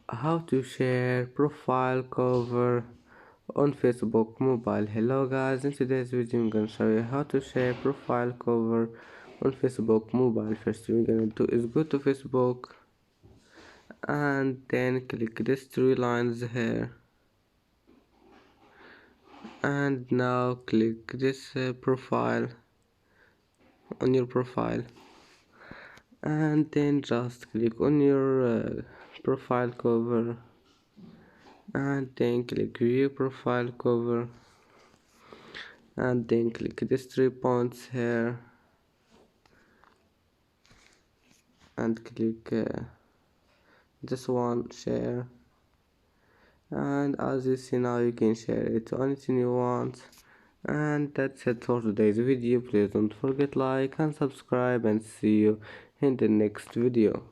How to share profile cover on Facebook mobile. Hello guys, in today's video I'm gonna show you how to share profile cover on Facebook mobile. First thing you're gonna do is go to Facebook and then click these three lines here, and now click this profile on your profile, and then just click on your profile cover, and then click view profile cover, and then click these 3 points here and click this one, share. And as you see now, you can share it to anything you want. And that's it for today's video. Please don't forget like and subscribe, and see you in the next video.